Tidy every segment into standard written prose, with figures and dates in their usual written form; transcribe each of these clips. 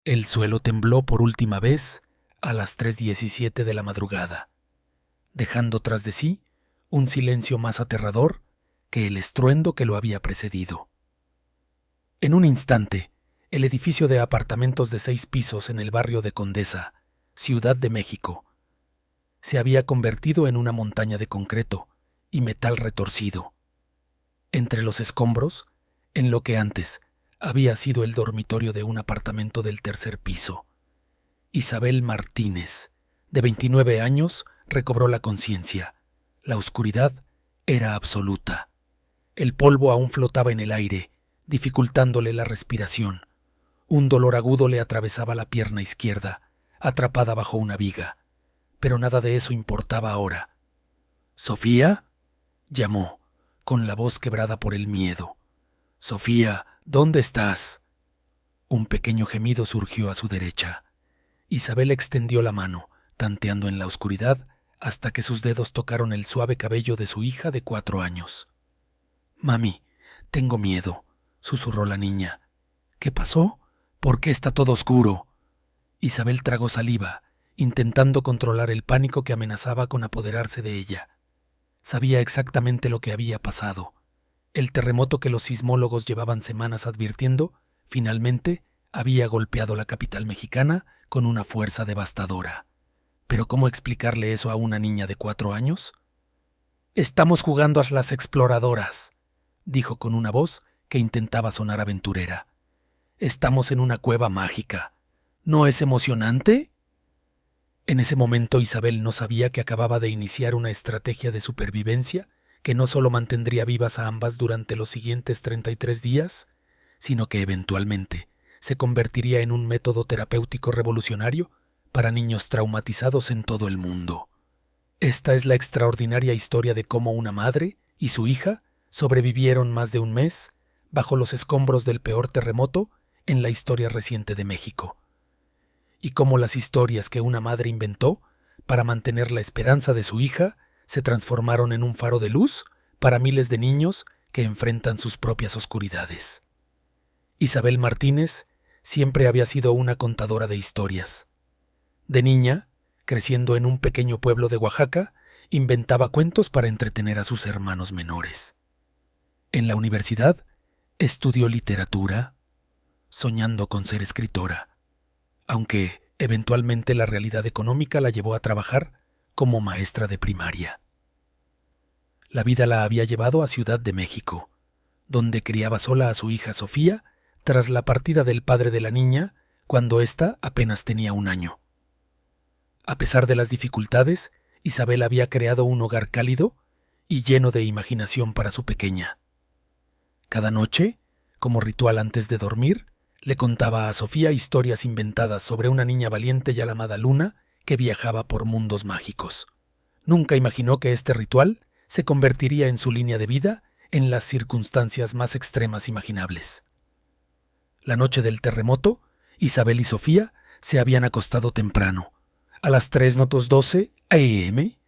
El suelo tembló por última vez a las 3:17 de la madrugada, dejando tras de sí un silencio más aterrador que el estruendo que lo había precedido. En un instante, el edificio de apartamentos de 6 pisos en el barrio de Condesa, Ciudad de México, se había convertido en una montaña de concreto y metal retorcido. Entre los escombros, en lo que antes había sido el dormitorio de un apartamento del 3er piso, Isabel Martínez, de 29 años, recobró la conciencia. La oscuridad era absoluta. El polvo aún flotaba en el aire, dificultándole la respiración. Un dolor agudo le atravesaba la pierna izquierda, atrapada bajo una viga. Pero nada de eso importaba ahora. «¿Sofía?», llamó, con la voz quebrada por el miedo. «Sofía, ¿dónde estás?». Un pequeño gemido surgió a su derecha. Isabel extendió la mano, tanteando en la oscuridad, hasta que sus dedos tocaron el suave cabello de su hija de 4 años. «Mami, tengo miedo», susurró la niña. «¿Qué pasó? ¿Por qué está todo oscuro?». Isabel tragó saliva, intentando controlar el pánico que amenazaba con apoderarse de ella. Sabía exactamente lo que había pasado. El terremoto que los sismólogos llevaban semanas advirtiendo, finalmente, había golpeado la capital mexicana con una fuerza devastadora. ¿Pero cómo explicarle eso a una niña de 4 años? «Estamos jugando a las exploradoras», dijo con una voz que intentaba sonar aventurera. «Estamos en una cueva mágica. ¿No es emocionante?». En ese momento Isabel no sabía que acababa de iniciar una estrategia de supervivencia que no solo mantendría vivas a ambas durante los siguientes 33 días, sino que eventualmente se convertiría en un método terapéutico revolucionario para niños traumatizados en todo el mundo. Esta es la extraordinaria historia de cómo una madre y su hija sobrevivieron más de un mes bajo los escombros del peor terremoto en la historia reciente de México, y cómo las historias que una madre inventó para mantener la esperanza de su hija se transformaron en un faro de luz para miles de niños que enfrentan sus propias oscuridades. Isabel Martínez siempre había sido una contadora de historias. De niña, creciendo en un pequeño pueblo de Oaxaca, inventaba cuentos para entretener a sus hermanos menores. En la universidad, estudió literatura, soñando con ser escritora, aunque eventualmente la realidad económica la llevó a trabajar como maestra de primaria. La vida la había llevado a Ciudad de México, donde criaba sola a su hija Sofía tras la partida del padre de la niña cuando ésta apenas tenía 1 año. A pesar de las dificultades, Isabel había creado un hogar cálido y lleno de imaginación para su pequeña. Cada noche, como ritual antes de dormir, le contaba a Sofía historias inventadas sobre una niña valiente llamada Luna que viajaba por mundos mágicos. Nunca imaginó que este ritual se convertiría en su línea de vida en las circunstancias más extremas imaginables. La noche del terremoto, Isabel y Sofía se habían acostado temprano. A las 3:12 a.m.,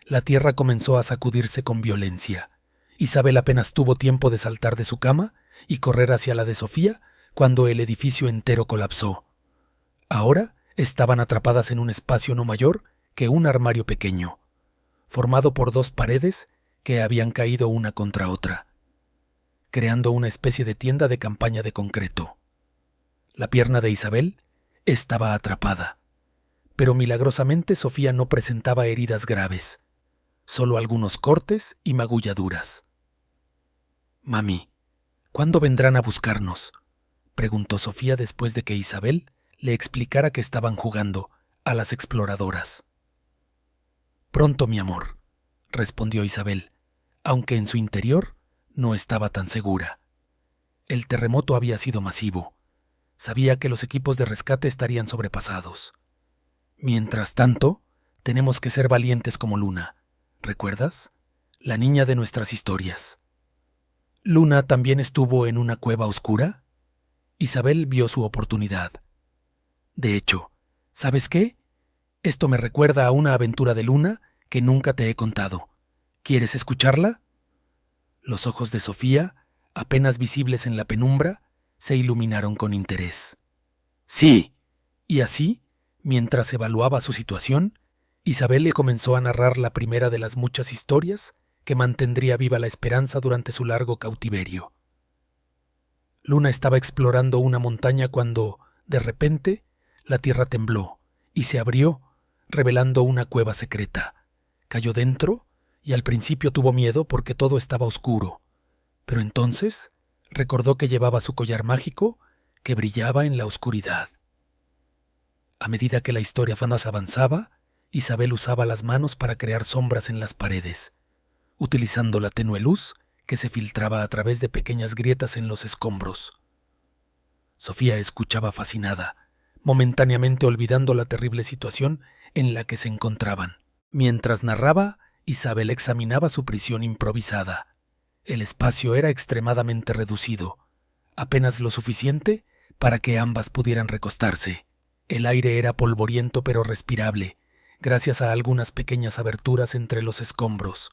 la tierra comenzó a sacudirse con violencia. Isabel apenas tuvo tiempo de saltar de su cama y correr hacia la de Sofía cuando el edificio entero colapsó. Ahora estaban atrapadas en un espacio no mayor que un armario pequeño, formado por 2 paredes que habían caído una contra otra, creando una especie de tienda de campaña de concreto. La pierna de Isabel estaba atrapada, pero milagrosamente Sofía no presentaba heridas graves, solo algunos cortes y magulladuras. «Mami, ¿cuándo vendrán a buscarnos?», preguntó Sofía después de que Isabel le explicara que estaban jugando a las exploradoras. «Pronto, mi amor», respondió Isabel, aunque en su interior no estaba tan segura. El terremoto había sido masivo. Sabía que los equipos de rescate estarían sobrepasados. «Mientras tanto, tenemos que ser valientes como Luna. ¿Recuerdas? La niña de nuestras historias». «¿Luna también estuvo en una cueva oscura?». Isabel vio su oportunidad. «De hecho, ¿sabes qué? Esto me recuerda a una aventura de Luna que nunca te he contado. ¿Quieres escucharla?». Los ojos de Sofía, apenas visibles en la penumbra, se iluminaron con interés. «Sí», Y así, mientras evaluaba su situación, Isabel le comenzó a narrar la primera de las muchas historias que mantendría viva la esperanza durante su largo cautiverio. Luna estaba explorando una montaña cuando, de repente, la tierra tembló y se abrió, revelando una cueva secreta. Cayó dentro y al principio tuvo miedo porque todo estaba oscuro, pero entonces recordó que llevaba su collar mágico que brillaba en la oscuridad. A medida que la historia avanzaba, Isabel usaba las manos para crear sombras en las paredes, utilizando la tenue luz que se filtraba a través de pequeñas grietas en los escombros. Sofía escuchaba fascinada, momentáneamente olvidando la terrible situación en la que se encontraban. Mientras narraba, Isabel examinaba su prisión improvisada. El espacio era extremadamente reducido, apenas lo suficiente para que ambas pudieran recostarse. El aire era polvoriento pero respirable, gracias a algunas pequeñas aberturas entre los escombros.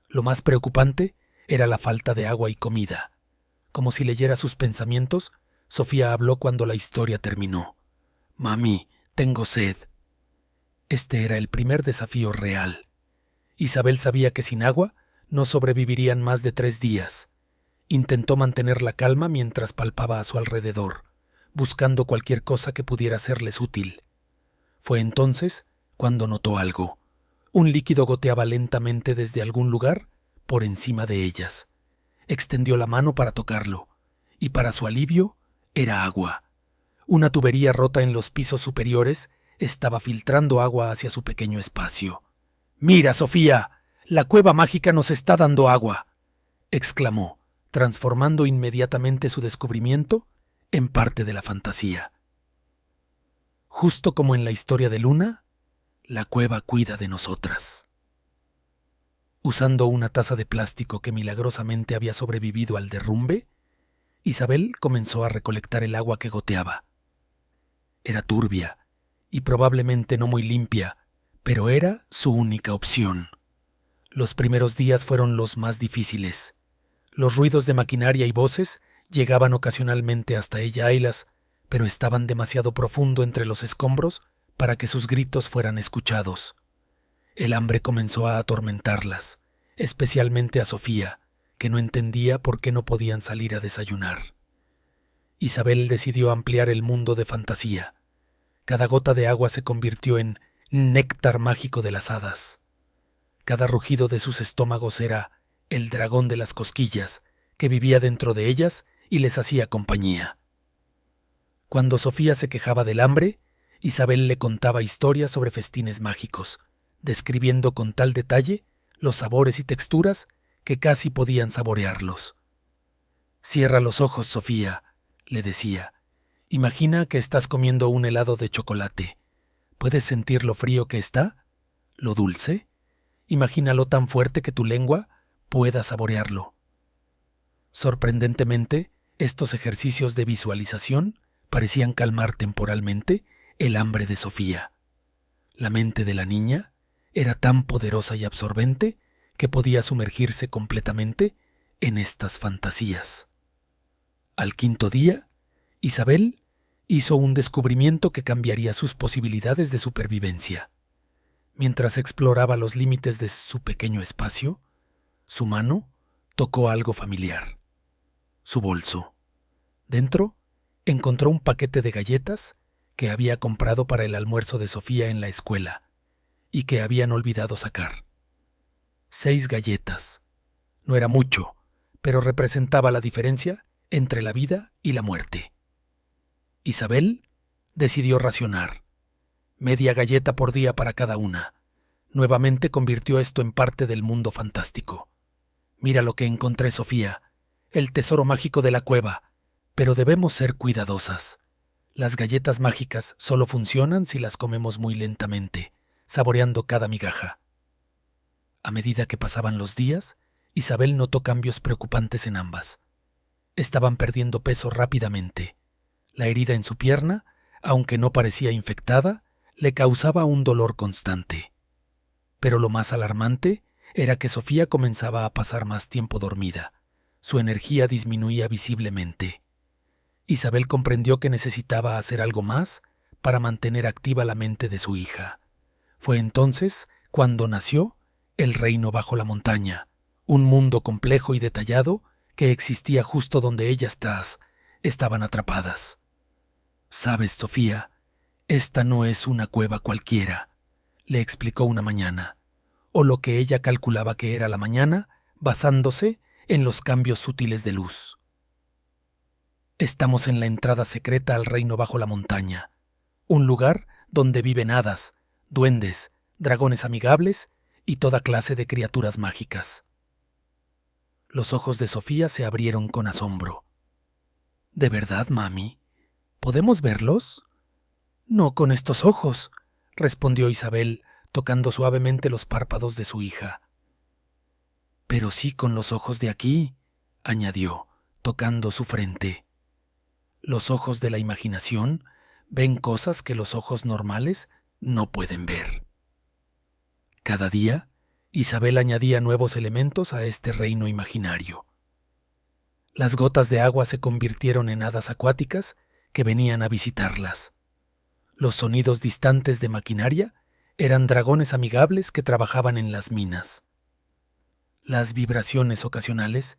Lo más preocupante era la falta de agua y comida. Como si leyera sus pensamientos, Sofía habló cuando la historia terminó. «Mami, tengo sed». Este era el primer desafío real. Isabel sabía que sin agua no sobrevivirían más de 3 días. Intentó mantener la calma mientras palpaba a su alrededor, buscando cualquier cosa que pudiera serles útil. Fue entonces cuando notó algo. Un líquido goteaba lentamente desde algún lugar por encima de ellas. Extendió la mano para tocarlo, y para su alivio, era agua. Una tubería rota en los pisos superiores estaba filtrando agua hacia su pequeño espacio. «¡Mira, Sofía! La cueva mágica nos está dando agua», exclamó, transformando inmediatamente su descubrimiento en parte de la fantasía. Justo como en la historia de Luna, la cueva cuida de nosotras. Usando una taza de plástico que milagrosamente había sobrevivido al derrumbe, Isabel comenzó a recolectar el agua que goteaba. Era turbia y probablemente no muy limpia, pero era su única opción. Los primeros días fueron los más difíciles. Los ruidos de maquinaria y voces llegaban ocasionalmente hasta ella ailas, pero estaban demasiado profundo entre los escombros para que sus gritos fueran escuchados. El hambre comenzó a atormentarlas, especialmente a Sofía, que no entendía por qué no podían salir a desayunar. Isabel decidió ampliar el mundo de fantasía. Cada gota de agua se convirtió en néctar mágico de las hadas. Cada rugido de sus estómagos era el dragón de las cosquillas, que vivía dentro de ellas y les hacía compañía. Cuando Sofía se quejaba del hambre, Isabel le contaba historias sobre festines mágicos, describiendo con tal detalle los sabores y texturas que casi podían saborearlos. «Cierra los ojos, Sofía», le decía. «Imagina que estás comiendo un helado de chocolate. ¿Puedes sentir lo frío que está? ¿Lo dulce? Imagínalo tan fuerte que tu lengua pueda saborearlo». Sorprendentemente, estos ejercicios de visualización parecían calmar temporalmente el hambre de Sofía. La mente de la niña era tan poderosa y absorbente que podía sumergirse completamente en estas fantasías. Al 5.º día, Isabel hizo un descubrimiento que cambiaría sus posibilidades de supervivencia. Mientras exploraba los límites de su pequeño espacio, su mano tocó algo familiar. Su bolso. Dentro, encontró un paquete de galletas que había comprado para el almuerzo de Sofía en la escuela y que habían olvidado sacar. 6 galletas. No era mucho, pero representaba la diferencia entre la vida y la muerte. Isabel decidió racionar. Media galleta por día para cada una. Nuevamente convirtió esto en parte del mundo fantástico. «Mira lo que encontré, Sofía, el tesoro mágico de la cueva, pero debemos ser cuidadosas. Las galletas mágicas solo funcionan si las comemos muy lentamente, saboreando cada migaja». A medida que pasaban los días, Isabel notó cambios preocupantes en ambas. Estaban perdiendo peso rápidamente. La herida en su pierna, aunque no parecía infectada, le causaba un dolor constante. Pero lo más alarmante era que Sofía comenzaba a pasar más tiempo dormida. Su energía disminuía visiblemente. Isabel comprendió que necesitaba hacer algo más para mantener activa la mente de su hija. Fue entonces cuando nació el reino bajo la montaña, un mundo complejo y detallado que existía justo donde ellas estaban atrapadas. «Sabes, Sofía, esta no es una cueva cualquiera», le explicó una mañana, o lo que ella calculaba que era la mañana, basándose en los cambios sutiles de luz. «Estamos en la entrada secreta al reino bajo la montaña, un lugar donde viven hadas, duendes, dragones amigables y toda clase de criaturas mágicas». Los ojos de Sofía se abrieron con asombro. «¿De verdad, mami? ¿Podemos verlos?» «No con estos ojos», respondió Isabel, tocando suavemente los párpados de su hija. «Pero sí con los ojos de aquí», añadió, tocando su frente. «Los ojos de la imaginación ven cosas que los ojos normales no pueden ver». Cada día, Isabel añadía nuevos elementos a este reino imaginario. Las gotas de agua se convirtieron en hadas acuáticas que venían a visitarlas. Los sonidos distantes de maquinaria eran dragones amigables que trabajaban en las minas. Las vibraciones ocasionales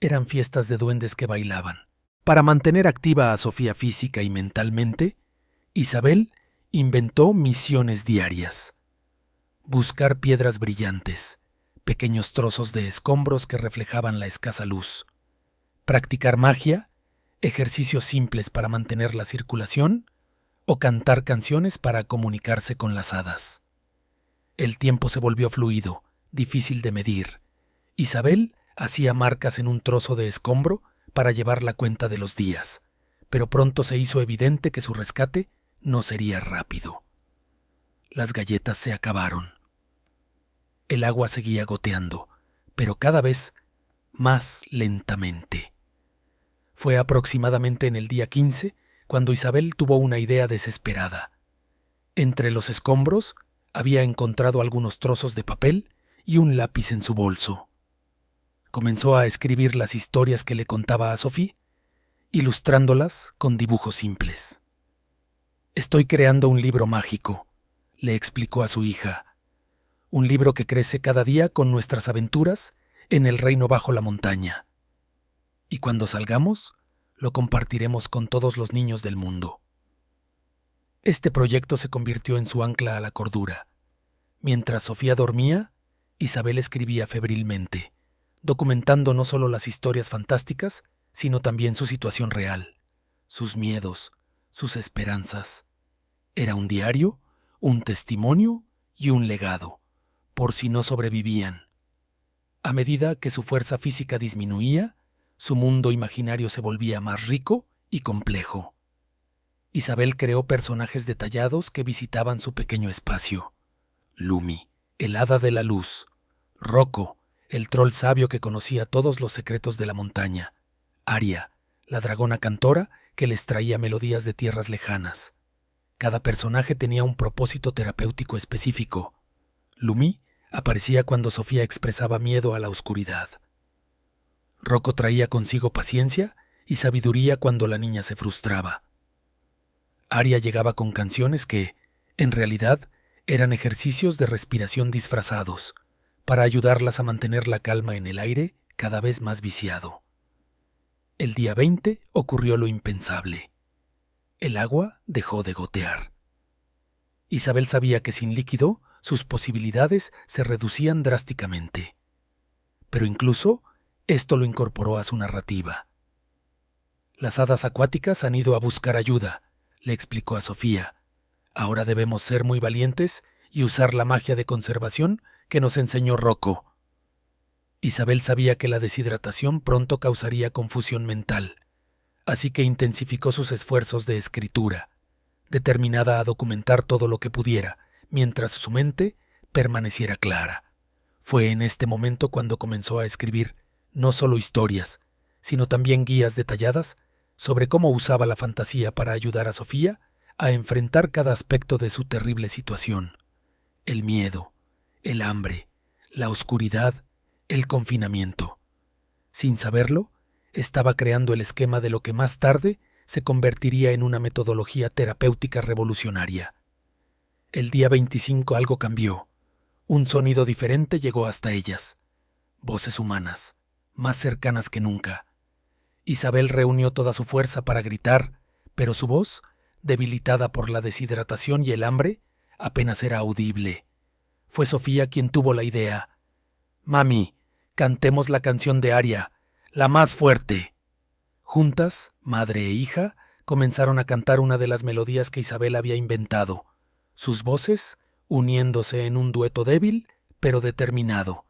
eran fiestas de duendes que bailaban. Para mantener activa a Sofía física y mentalmente, Isabel inventó misiones diarias. Buscar piedras brillantes, pequeños trozos de escombros que reflejaban la escasa luz. Practicar magia, ejercicios simples para mantener la circulación o cantar canciones para comunicarse con las hadas. El tiempo se volvió fluido, difícil de medir. Isabel hacía marcas en un trozo de escombro para llevar la cuenta de los días, pero pronto se hizo evidente que su rescate no sería rápido. Las galletas se acabaron. El agua seguía goteando, pero cada vez más lentamente. Fue aproximadamente en el día 15 cuando Isabel tuvo una idea desesperada. Entre los escombros había encontrado algunos trozos de papel y un lápiz en su bolso. Comenzó a escribir las historias que le contaba a Sophie, ilustrándolas con dibujos simples. «Estoy creando un libro mágico», le explicó a su hija. «Un libro que crece cada día con nuestras aventuras en el reino bajo la montaña. Y cuando salgamos, lo compartiremos con todos los niños del mundo». Este proyecto se convirtió en su ancla a la cordura. Mientras Sofía dormía, Isabel escribía febrilmente, documentando no solo las historias fantásticas, sino también su situación real, sus miedos, sus esperanzas. Era un diario, un testimonio y un legado, por si no sobrevivían. A medida que su fuerza física disminuía, su mundo imaginario se volvía más rico y complejo. Isabel creó personajes detallados que visitaban su pequeño espacio. Lumi, el hada de la luz; Rocco, el troll sabio que conocía todos los secretos de la montaña; Aria, la dragona cantora que les traía melodías de tierras lejanas. Cada personaje tenía un propósito terapéutico específico. Lumi aparecía cuando Sofía expresaba miedo a la oscuridad. Rocco traía consigo paciencia y sabiduría cuando la niña se frustraba. Aria llegaba con canciones que, en realidad, eran ejercicios de respiración disfrazados, para ayudarlas a mantener la calma en el aire cada vez más viciado. El día 20 ocurrió lo impensable. El agua dejó de gotear. Isabel sabía que sin líquido sus posibilidades se reducían drásticamente. Pero incluso esto lo incorporó a su narrativa. «Las hadas acuáticas han ido a buscar ayuda», le explicó a Sofía. «Ahora debemos ser muy valientes y usar la magia de conservación que nos enseñó Rocco». Isabel sabía que la deshidratación pronto causaría confusión mental, así que intensificó sus esfuerzos de escritura, determinada a documentar todo lo que pudiera, mientras su mente permaneciera clara. Fue en este momento cuando comenzó a escribir no solo historias, sino también guías detalladas sobre cómo usaba la fantasía para ayudar a Sofía a enfrentar cada aspecto de su terrible situación: el miedo, el hambre, la oscuridad, el confinamiento. Sin saberlo, estaba creando el esquema de lo que más tarde se convertiría en una metodología terapéutica revolucionaria. El día 25 algo cambió. Un sonido diferente llegó hasta ellas. Voces humanas, más cercanas que nunca. Isabel reunió toda su fuerza para gritar, pero su voz, debilitada por la deshidratación y el hambre, apenas era audible. Fue Sofía quien tuvo la idea. «Mami, cantemos la canción de Aria, la más fuerte». Juntas, madre e hija, comenzaron a cantar una de las melodías que Isabel había inventado, sus voces uniéndose en un dueto débil, pero determinado,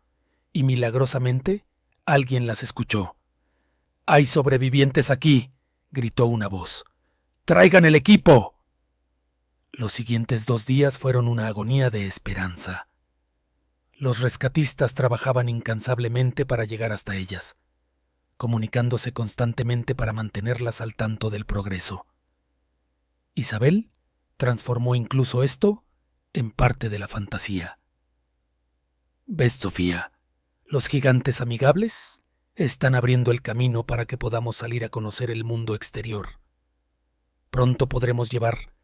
y milagrosamente alguien las escuchó. «¡Hay sobrevivientes aquí!», gritó una voz. «¡Traigan el equipo!». Los siguientes 2 días fueron una agonía de esperanza. Los rescatistas trabajaban incansablemente para llegar hasta ellas, comunicándose constantemente para mantenerlas al tanto del progreso. Isabel transformó incluso esto en parte de la fantasía. «¿Ves, Sofía? Los gigantes amigables están abriendo el camino para que podamos salir a conocer el mundo exterior. Pronto podremos llevar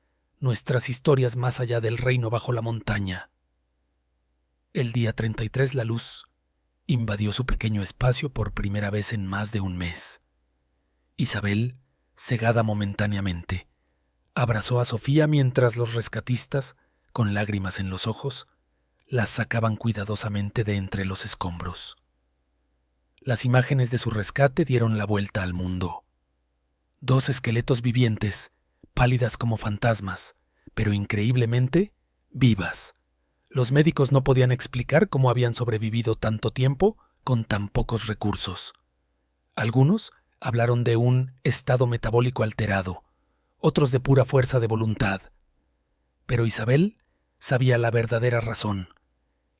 nuestras historias más allá del reino bajo la montaña». El día 33 la luz invadió su pequeño espacio por primera vez en más de un mes. Isabel, cegada momentáneamente, abrazó a Sofía mientras los rescatistas, con lágrimas en los ojos, las sacaban cuidadosamente de entre los escombros. Las imágenes de su rescate dieron la vuelta al mundo. 2 esqueletos vivientes, pálidas como fantasmas, pero increíblemente vivas. Los médicos no podían explicar cómo habían sobrevivido tanto tiempo con tan pocos recursos. Algunos hablaron de un estado metabólico alterado, otros de pura fuerza de voluntad. Pero Isabel sabía la verdadera razón,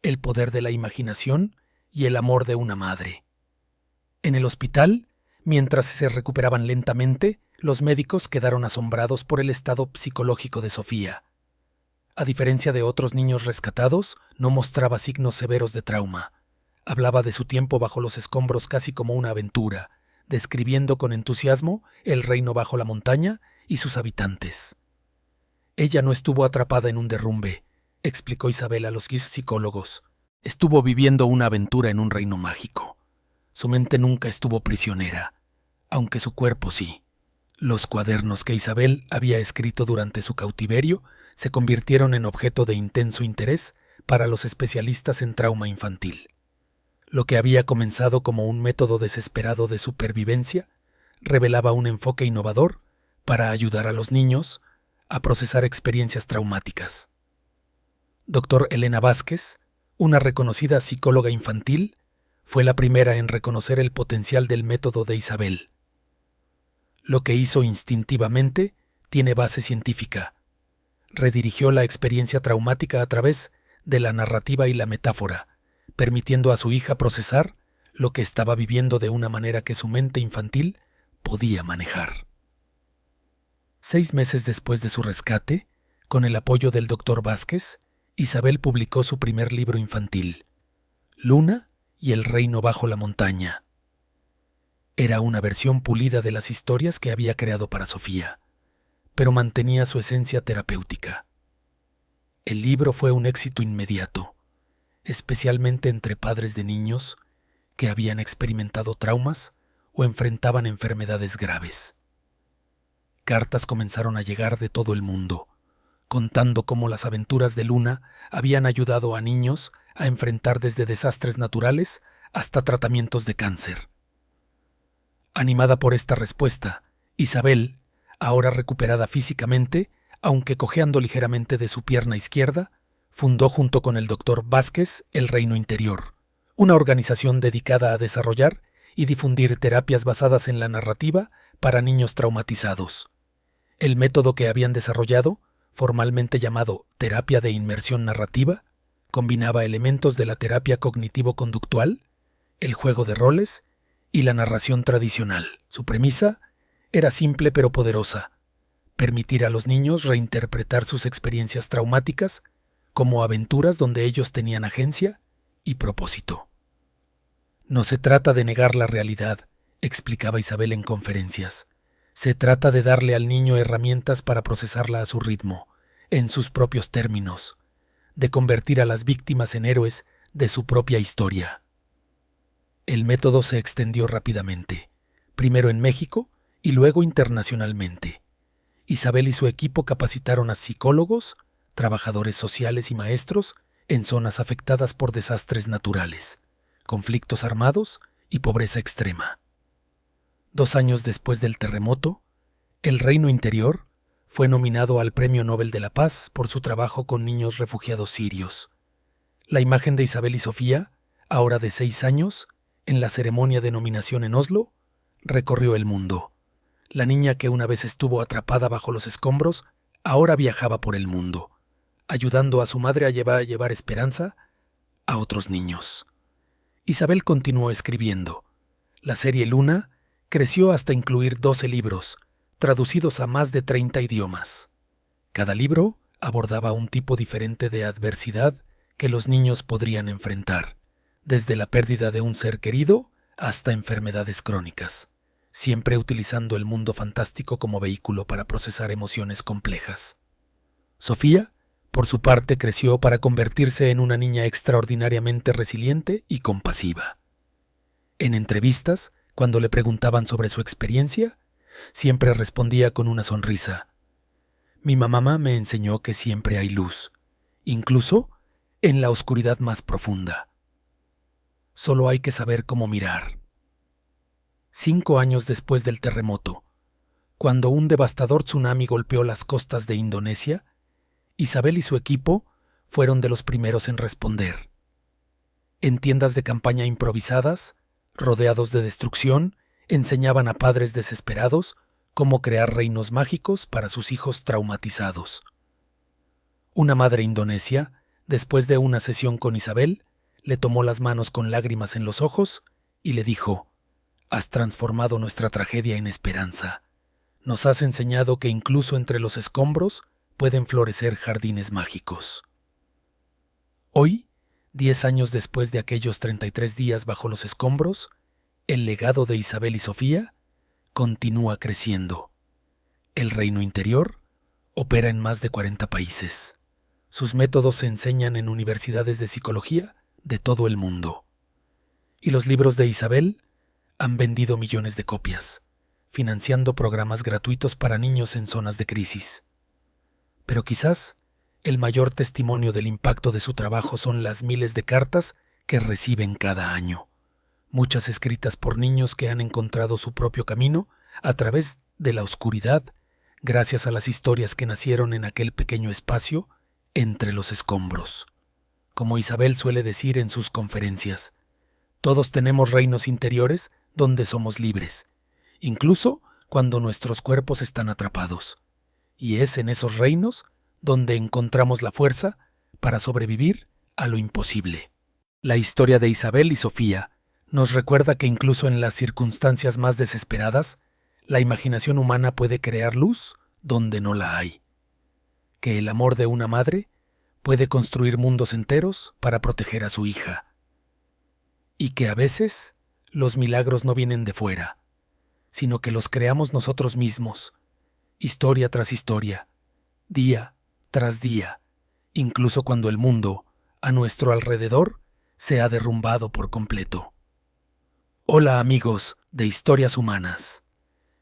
el poder de la imaginación y el amor de una madre. En el hospital, mientras se recuperaban lentamente, los médicos quedaron asombrados por el estado psicológico de Sofía. A diferencia de otros niños rescatados, no mostraba signos severos de trauma. Hablaba de su tiempo bajo los escombros casi como una aventura, describiendo con entusiasmo el reino bajo la montaña y sus habitantes. «Ella no estuvo atrapada en un derrumbe», explicó Isabel a los psicólogos. «Estuvo viviendo una aventura en un reino mágico. Su mente nunca estuvo prisionera, aunque su cuerpo sí». Los cuadernos que Isabel había escrito durante su cautiverio se convirtieron en objeto de intenso interés para los especialistas en trauma infantil. Lo que había comenzado como un método desesperado de supervivencia revelaba un enfoque innovador para ayudar a los niños a procesar experiencias traumáticas. Dr. Elena Vázquez, una reconocida psicóloga infantil, fue la primera en reconocer el potencial del método de Isabel. Lo que hizo instintivamente tiene base científica. Redirigió la experiencia traumática a través de la narrativa y la metáfora, permitiendo a su hija procesar lo que estaba viviendo de una manera que su mente infantil podía manejar. 6 meses después de su rescate, con el apoyo del Dr. Vázquez, Isabel publicó su primer libro infantil, Luna y el reino bajo la montaña. Era una versión pulida de las historias que había creado para Sofía, pero mantenía su esencia terapéutica. El libro fue un éxito inmediato, especialmente entre padres de niños que habían experimentado traumas o enfrentaban enfermedades graves. Cartas comenzaron a llegar de todo el mundo, contando cómo las aventuras de Luna habían ayudado a niños a enfrentar desde desastres naturales hasta tratamientos de cáncer. Animada por esta respuesta, Isabel, ahora recuperada físicamente, aunque cojeando ligeramente de su pierna izquierda, fundó junto con el Dr. Vázquez el Reino Interior, una organización dedicada a desarrollar y difundir terapias basadas en la narrativa para niños traumatizados. El método que habían desarrollado, formalmente llamado terapia de inmersión narrativa, combinaba elementos de la terapia cognitivo-conductual, el juego de roles y la narración tradicional. Su premisa era simple pero poderosa: permitir a los niños reinterpretar sus experiencias traumáticas como aventuras donde ellos tenían agencia y propósito. No se trata de negar la realidad, explicaba Isabel en conferencias, Se trata de darle al niño herramientas para procesarla a su ritmo, en sus propios términos, de convertir a las víctimas en héroes de su propia historia. El método se extendió rápidamente, primero en México y luego internacionalmente. Isabel y su equipo capacitaron a psicólogos, trabajadores sociales y maestros en zonas afectadas por desastres naturales, conflictos armados y pobreza extrema. 2 años después del terremoto, el Reino Interior fue nominado al Premio Nobel de la Paz por su trabajo con niños refugiados sirios. La imagen de Isabel y Sofía, ahora de 6 años, en la ceremonia de nominación en Oslo, recorrió el mundo. La niña que una vez estuvo atrapada bajo los escombros, ahora viajaba por el mundo, ayudando a su madre a llevar esperanza a otros niños. Isabel continuó escribiendo. La serie Luna creció hasta incluir 12 libros, traducidos a más de 30 idiomas. Cada libro abordaba un tipo diferente de adversidad que los niños podrían enfrentar, desde la pérdida de un ser querido hasta enfermedades crónicas, siempre utilizando el mundo fantástico como vehículo para procesar emociones complejas. Sofía, por su parte, creció para convertirse en una niña extraordinariamente resiliente y compasiva. En entrevistas, cuando le preguntaban sobre su experiencia, siempre respondía con una sonrisa. Mi mamá me enseñó que siempre hay luz, incluso en la oscuridad más profunda. Solo hay que saber cómo mirar. 5 años después del terremoto, cuando un devastador tsunami golpeó las costas de Indonesia, Isabel y su equipo fueron de los primeros en responder. En tiendas de campaña improvisadas, rodeados de destrucción, enseñaban a padres desesperados cómo crear reinos mágicos para sus hijos traumatizados. Una madre indonesia, después de una sesión con Isabel, le tomó las manos con lágrimas en los ojos y le dijo: «Has transformado nuestra tragedia en esperanza. Nos has enseñado que incluso entre los escombros pueden florecer jardines mágicos». Hoy, 10 años después de aquellos 33 días bajo los escombros, el legado de Isabel y Sofía continúa creciendo. El Reino Interior opera en más de 40 países. Sus métodos se enseñan en universidades de psicología de todo el mundo. Y los libros de Isabel han vendido millones de copias, financiando programas gratuitos para niños en zonas de crisis. Pero quizás el mayor testimonio del impacto de su trabajo son las miles de cartas que reciben cada año, muchas escritas por niños que han encontrado su propio camino a través de la oscuridad, gracias a las historias que nacieron en aquel pequeño espacio entre los escombros. Como Isabel suele decir en sus conferencias, todos tenemos reinos interiores donde somos libres, incluso cuando nuestros cuerpos están atrapados. Y es en esos reinos donde encontramos la fuerza para sobrevivir a lo imposible. La historia de Isabel y Sofía nos recuerda que incluso en las circunstancias más desesperadas, la imaginación humana puede crear luz donde no la hay. Que el amor de una madre puede construir mundos enteros para proteger a su hija. Y que a veces los milagros no vienen de fuera, sino que los creamos nosotros mismos, historia tras historia, día tras día, incluso cuando el mundo, a nuestro alrededor, se ha derrumbado por completo. Hola amigos de Historias Humanas.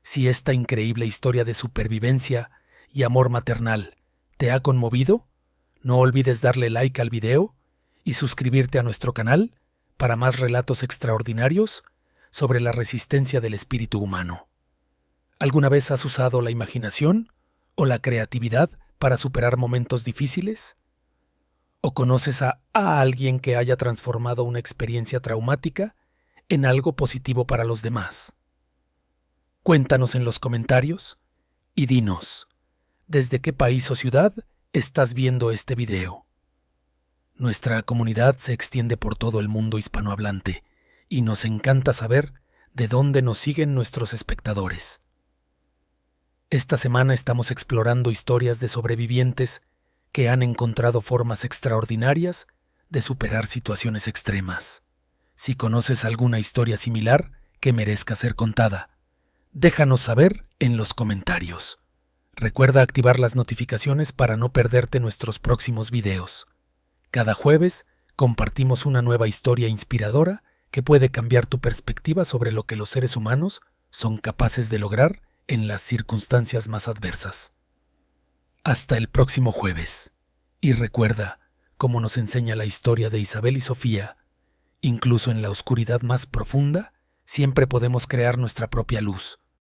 Si esta increíble historia de supervivencia y amor maternal te ha conmovido, no olvides darle like al video y suscribirte a nuestro canal para más relatos extraordinarios sobre la resistencia del espíritu humano. ¿Alguna vez has usado la imaginación o la creatividad para superar momentos difíciles? ¿O conoces a alguien que haya transformado una experiencia traumática en algo positivo para los demás? Cuéntanos en los comentarios y dinos, ¿desde qué país o ciudad estás viendo este video? Nuestra comunidad se extiende por todo el mundo hispanohablante y nos encanta saber de dónde nos siguen nuestros espectadores. Esta semana estamos explorando historias de sobrevivientes que han encontrado formas extraordinarias de superar situaciones extremas. Si conoces alguna historia similar que merezca ser contada, déjanos saber en los comentarios. Recuerda activar las notificaciones para no perderte nuestros próximos videos. Cada jueves compartimos una nueva historia inspiradora que puede cambiar tu perspectiva sobre lo que los seres humanos son capaces de lograr en las circunstancias más adversas. Hasta el próximo jueves. Y recuerda, como nos enseña la historia de Isabel y Sofía, incluso en la oscuridad más profunda, siempre podemos crear nuestra propia luz.